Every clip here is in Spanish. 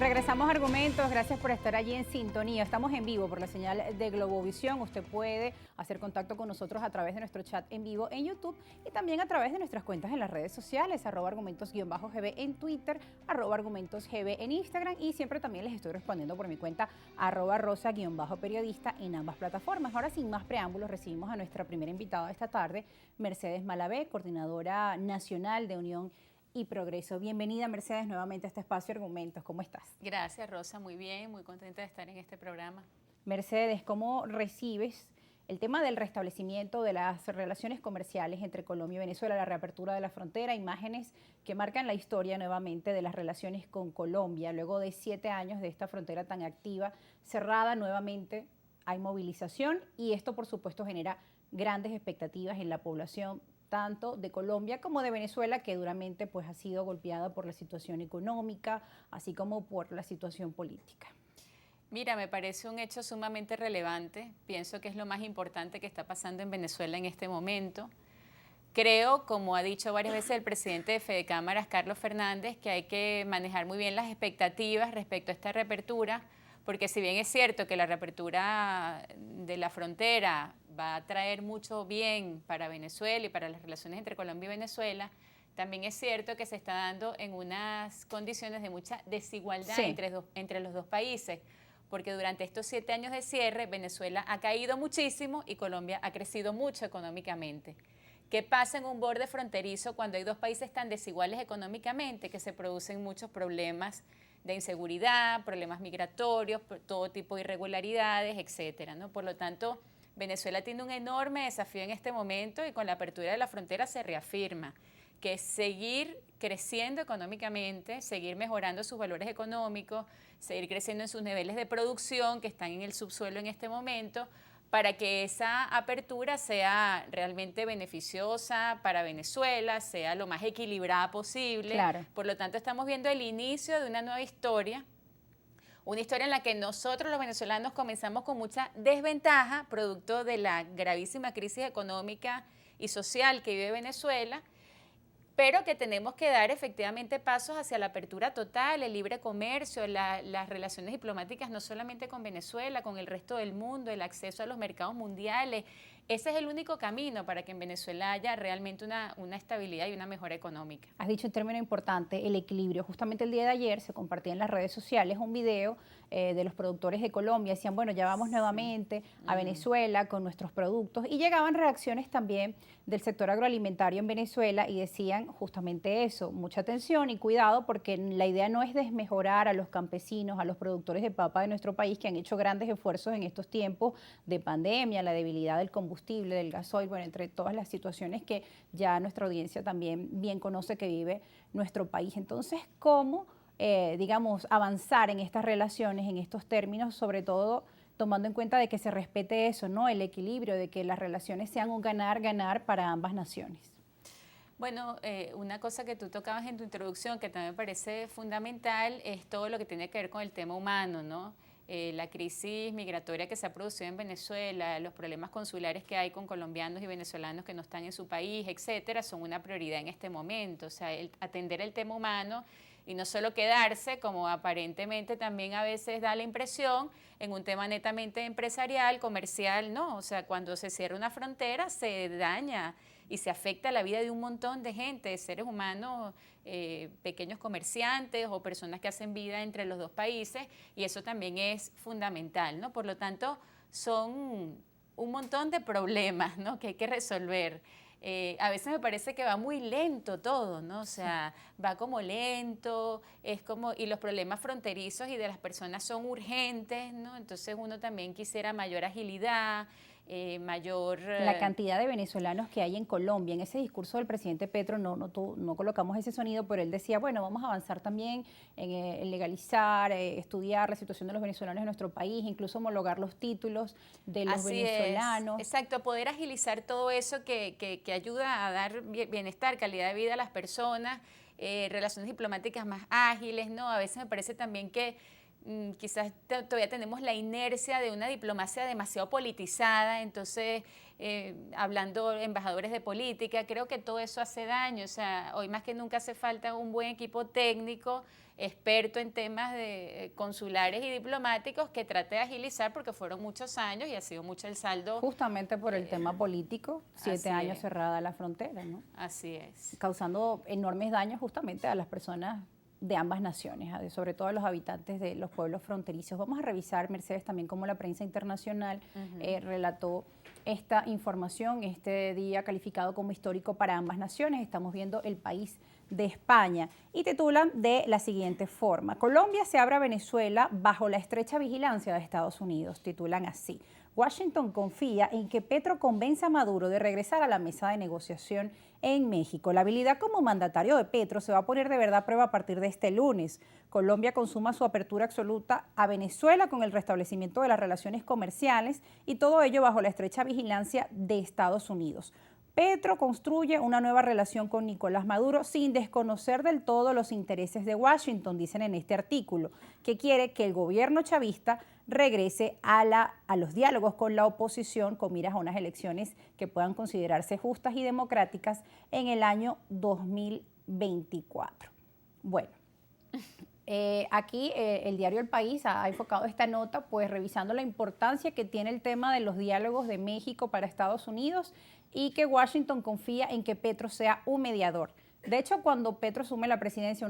Regresamos a Argumentos, gracias por estar allí en sintonía. Estamos en vivo por la señal de Globovisión. Usted puede hacer contacto con nosotros a través de nuestro chat en vivo en YouTube y también a través de nuestras cuentas en las redes sociales, @argumentos_gb en Twitter, @argumentosgb en Instagram, y siempre también les estoy respondiendo por mi cuenta @rosa_periodista en ambas plataformas. Ahora, sin más preámbulos, recibimos a nuestra primera invitada esta tarde, Mercedes Malavé, coordinadora nacional de Unión y Progreso. Bienvenida, Mercedes, nuevamente a este espacio Argumentos. ¿Cómo estás? Gracias, Rosa. Muy bien, muy contenta de estar en este programa. Mercedes, ¿cómo recibes el tema del restablecimiento de las relaciones comerciales entre Colombia y Venezuela, la reapertura de la frontera, imágenes que marcan la historia nuevamente de las relaciones con Colombia? Luego de 7 años de esta frontera tan activa, cerrada nuevamente, hay movilización y esto, por supuesto, genera grandes expectativas en la población tanto de Colombia como de Venezuela, que duramente pues, ha sido golpeada por la situación económica, así como por la situación política. Mira, me parece un hecho sumamente relevante. Pienso que es lo más importante que está pasando en Venezuela en este momento. Creo, como ha dicho varias veces el presidente de Fedecámaras, Carlos Fernández, que hay que manejar muy bien las expectativas respecto a esta reapertura, porque si bien es cierto que la reapertura de la frontera va a traer mucho bien para Venezuela y para las relaciones entre Colombia y Venezuela, también es cierto que se está dando en unas condiciones de mucha desigualdad entre los dos países, porque durante estos 7 años de cierre, Venezuela ha caído muchísimo y Colombia ha crecido mucho económicamente. ¿Qué pasa en un borde fronterizo cuando hay dos países tan desiguales económicamente que se producen muchos problemas de inseguridad, problemas migratorios, todo tipo de irregularidades, etcétera, ¿no? Por lo tanto, Venezuela tiene un enorme desafío en este momento y con la apertura de la frontera se reafirma que es seguir creciendo económicamente, seguir mejorando sus valores económicos, seguir creciendo en sus niveles de producción que están en el subsuelo en este momento, para que esa apertura sea realmente beneficiosa para Venezuela, sea lo más equilibrada posible. Claro. Por lo tanto, estamos viendo el inicio de una nueva historia, una historia en la que nosotros los venezolanos comenzamos con mucha desventaja, producto de la gravísima crisis económica y social que vive Venezuela, pero que tenemos que dar efectivamente pasos hacia la apertura total, el libre comercio, las relaciones diplomáticas no solamente con Venezuela, con el resto del mundo, el acceso a los mercados mundiales. Ese es el único camino para que en Venezuela haya realmente una estabilidad y una mejora económica. Has dicho un término importante, el equilibrio. Justamente el día de ayer se compartía en las redes sociales un video de los productores de Colombia. Decían, bueno, ya vamos nuevamente a Venezuela con nuestros productos. Y llegaban reacciones también del sector agroalimentario en Venezuela y decían justamente eso, mucha atención y cuidado, porque la idea no es desmejorar a los campesinos, a los productores de papa de nuestro país que han hecho grandes esfuerzos en estos tiempos de pandemia, la debilidad del combustible, del gasoil, bueno, entre todas las situaciones que ya nuestra audiencia también bien conoce que vive nuestro país. Entonces, ¿cómo, digamos, avanzar en estas relaciones, en estos términos, sobre todo tomando en cuenta de que se respete eso, ¿no? El equilibrio, de que las relaciones sean un ganar-ganar para ambas naciones? Bueno, una cosa que tú tocabas en tu introducción que también me parece fundamental es todo lo que tiene que ver con el tema humano, ¿no? La crisis migratoria que se ha producido en Venezuela, los problemas consulares que hay con colombianos y venezolanos que no están en su país, etcétera, son una prioridad en este momento. O sea, atender el tema humano y no solo quedarse, como aparentemente también a veces da la impresión, en un tema netamente empresarial, comercial, no. O sea, cuando se cierra una frontera se daña y se afecta la vida de un montón de gente, de seres humanos, pequeños comerciantes o personas que hacen vida entre los dos países, y eso también es fundamental, ¿no? Por lo tanto, son un montón de problemas, ¿no?, que hay que resolver. A veces me parece que va muy lento todo, ¿no? O sea, va como lento, es como, y los problemas fronterizos y de las personas son urgentes, ¿no? Entonces uno también quisiera mayor agilidad, mayor... La cantidad de venezolanos que hay en Colombia. En ese discurso del presidente Petro no colocamos ese sonido, pero él decía, bueno, vamos a avanzar también en legalizar, estudiar la situación de los venezolanos en nuestro país, incluso homologar los títulos de los venezolanos. Exacto, poder agilizar todo eso que ayuda a dar bienestar, calidad de vida a las personas, relaciones diplomáticas más ágiles, ¿no? A veces me parece también que quizás todavía tenemos la inercia de una diplomacia demasiado politizada, entonces hablando embajadores de política, creo que todo eso hace daño. O sea, hoy más que nunca hace falta un buen equipo técnico experto en temas de consulares y diplomáticos que trate de agilizar porque fueron muchos años y ha sido mucho el saldo. Justamente por el tema político, 7 años cerrada la frontera, ¿no? Así es. Causando enormes daños justamente a las personas de ambas naciones, sobre todo a los habitantes de los pueblos fronterizos. Vamos a revisar, Mercedes, también cómo la prensa internacional relató esta información, este día calificado como histórico para ambas naciones. Estamos viendo El País de España y titulan de la siguiente forma: Colombia se abre a Venezuela bajo la estrecha vigilancia de Estados Unidos, titulan así. Washington confía en que Petro convenza a Maduro de regresar a la mesa de negociación en México. La habilidad como mandatario de Petro se va a poner de verdad a prueba a partir de este lunes. Colombia consuma su apertura absoluta a Venezuela con el restablecimiento de las relaciones comerciales y todo ello bajo la estrecha vigilancia de Estados Unidos. Petro construye una nueva relación con Nicolás Maduro sin desconocer del todo los intereses de Washington, dicen en este artículo, que quiere que el gobierno chavista regrese a los diálogos con la oposición con miras a unas elecciones que puedan considerarse justas y democráticas en el año 2024. Bueno, aquí el diario El País ha enfocado esta nota pues revisando la importancia que tiene el tema de los diálogos de México para Estados Unidos y que Washington confía en que Petro sea un mediador. De hecho, cuando Petro asume la presidencia,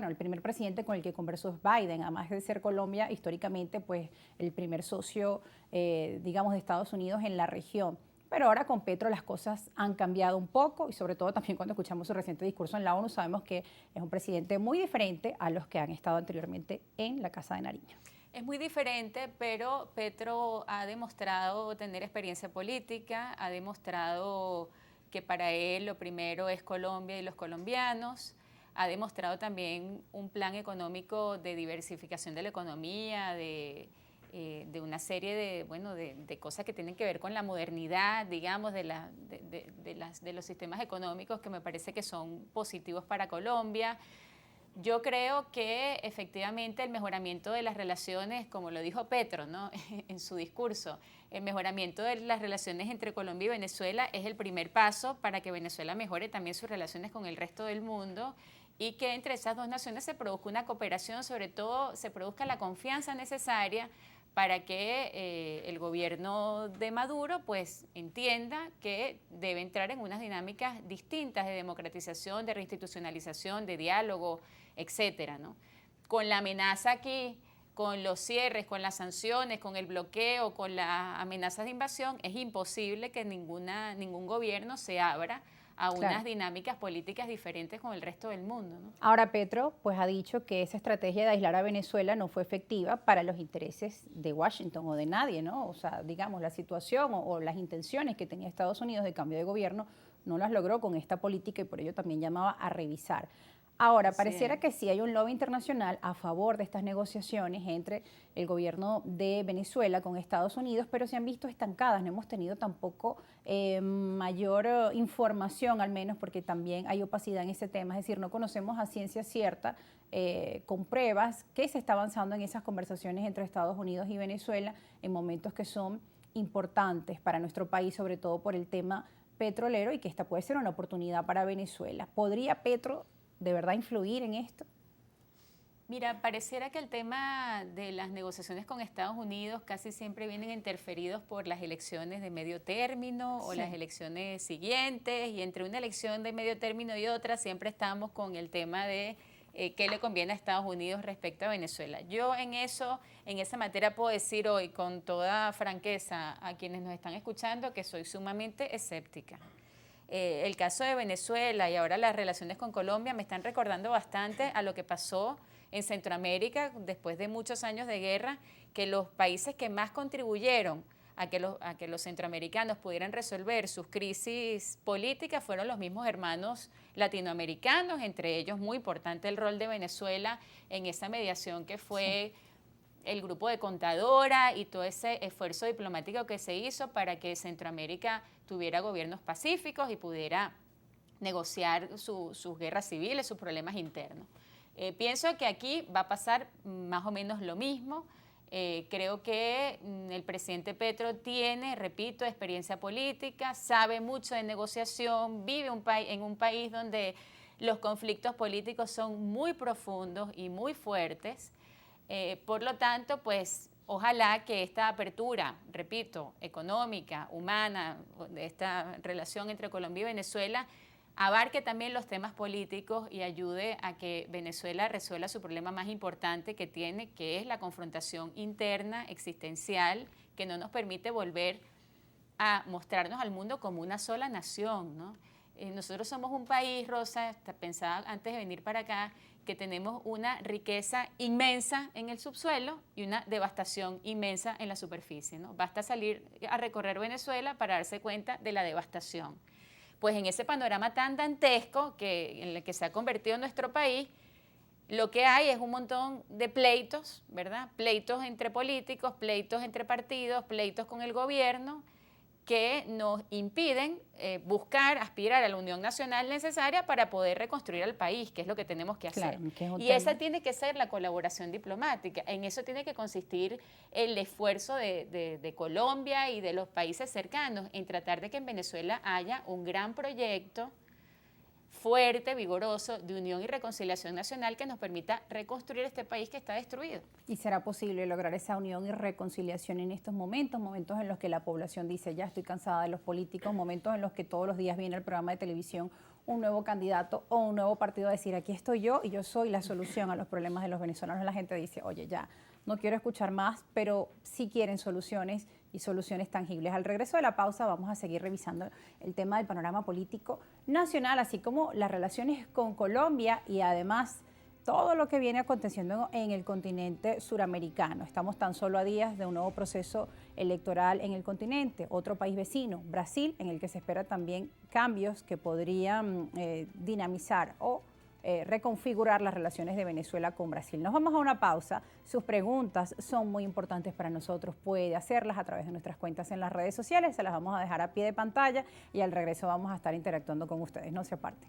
el primer presidente con el que conversó es Biden, además de ser Colombia históricamente pues el primer socio, digamos, de Estados Unidos en la región. Pero ahora con Petro las cosas han cambiado un poco y sobre todo también cuando escuchamos su reciente discurso en la ONU sabemos que es un presidente muy diferente a los que han estado anteriormente en la Casa de Nariño. Es muy diferente, pero Petro ha demostrado tener experiencia política, ha demostrado que para él lo primero es Colombia y los colombianos, ha demostrado también un plan económico de diversificación de la economía, de una serie de cosas que tienen que ver con la modernidad, digamos, de los sistemas económicos que me parece que son positivos para Colombia. Yo creo que efectivamente el mejoramiento de las relaciones, como lo dijo Petro, ¿no? en su discurso, el mejoramiento de las relaciones entre Colombia y Venezuela es el primer paso para que Venezuela mejore también sus relaciones con el resto del mundo y que entre esas dos naciones se produzca una cooperación, sobre todo se produzca la confianza necesaria para que el gobierno de Maduro pues entienda que debe entrar en unas dinámicas distintas de democratización, de reinstitucionalización, de diálogo, etcétera, ¿no? Con la amenaza aquí, con los cierres, con las sanciones, con el bloqueo, con las amenazas de invasión, es imposible que ningún gobierno se abra a unas dinámicas políticas diferentes con el resto del mundo, ¿no? Ahora Petro pues ha dicho que esa estrategia de aislar a Venezuela no fue efectiva para los intereses de Washington o de nadie, ¿no? O sea, digamos, la situación o las intenciones que tenía Estados Unidos de cambio de gobierno no las logró con esta política y por ello también llamaba a revisar. Ahora, pareciera que sí hay un lobby internacional a favor de estas negociaciones entre el gobierno de Venezuela con Estados Unidos, pero se han visto estancadas, no hemos tenido tampoco mayor información, al menos porque también hay opacidad en ese tema, es decir, no conocemos a ciencia cierta, con pruebas, que se está avanzando en esas conversaciones entre Estados Unidos y Venezuela en momentos que son importantes para nuestro país, sobre todo por el tema petrolero y que esta puede ser una oportunidad para Venezuela. ¿Podría Petro de verdad influir en esto? Mira, pareciera que el tema de las negociaciones con Estados Unidos casi siempre vienen interferidos por las elecciones de medio término o las elecciones siguientes, y entre una elección de medio término y otra siempre estamos con el tema de qué le conviene a Estados Unidos respecto a Venezuela. Yo en esa materia puedo decir hoy con toda franqueza a quienes nos están escuchando que soy sumamente escéptica. El caso de Venezuela y ahora las relaciones con Colombia me están recordando bastante a lo que pasó en Centroamérica después de muchos años de guerra, que los países que más contribuyeron a que los centroamericanos pudieran resolver sus crisis políticas fueron los mismos hermanos latinoamericanos, entre ellos muy importante el rol de Venezuela en esa mediación que fue el grupo de Contadora y todo ese esfuerzo diplomático que se hizo para que Centroamérica tuviera gobiernos pacíficos y pudiera negociar sus guerras civiles, sus problemas internos. Pienso que aquí va a pasar más o menos lo mismo. Creo que el presidente Petro tiene, repito, experiencia política, sabe mucho de negociación, vive en un país donde los conflictos políticos son muy profundos y muy fuertes. Por lo tanto, pues ojalá que esta apertura, repito, económica, humana, de esta relación entre Colombia y Venezuela, abarque también los temas políticos y ayude a que Venezuela resuelva su problema más importante que tiene, que es la confrontación interna, existencial, que no nos permite volver a mostrarnos al mundo como una sola nación, ¿no? Nosotros somos un país, Rosa, pensaba antes de venir para acá, que tenemos una riqueza inmensa en el subsuelo y una devastación inmensa en la superficie, ¿no? Basta salir a recorrer Venezuela para darse cuenta de la devastación. Pues en ese panorama tan dantesco en el que se ha convertido nuestro país, lo que hay es un montón de pleitos, ¿verdad? Pleitos entre políticos, pleitos entre partidos, pleitos con el gobierno, que nos impiden buscar, aspirar a la unión nacional necesaria para poder reconstruir al país, que es lo que tenemos que hacer. Claro, que es un Y tema. esa tiene que ser la colaboración diplomática. En eso tiene que consistir el esfuerzo de Colombia y de los países cercanos en tratar de que en Venezuela haya un gran proyecto fuerte, vigoroso, de unión y reconciliación nacional que nos permita reconstruir este país que está destruido. Y será posible lograr esa unión y reconciliación en estos momentos, momentos en los que la población dice, ya estoy cansada de los políticos, momentos en los que todos los días viene el programa de televisión un nuevo candidato o un nuevo partido a decir, aquí estoy yo y yo soy la solución a los problemas de los venezolanos. La gente dice, oye, ya, no quiero escuchar más, pero sí quieren soluciones y soluciones tangibles. Al regreso de la pausa vamos a seguir revisando el tema del panorama político nacional, así como las relaciones con Colombia y además todo lo que viene aconteciendo en el continente suramericano. Estamos tan solo a días de un nuevo proceso electoral en el continente, otro país vecino, Brasil, en el que se espera también cambios que podrían dinamizar o reconfigurar las relaciones de Venezuela con Brasil. Nos vamos a una pausa. Sus preguntas son muy importantes para nosotros. Puede hacerlas a través de nuestras cuentas en las redes sociales. Se las vamos a dejar a pie de pantalla y al regreso vamos a estar interactuando con ustedes. No se aparten.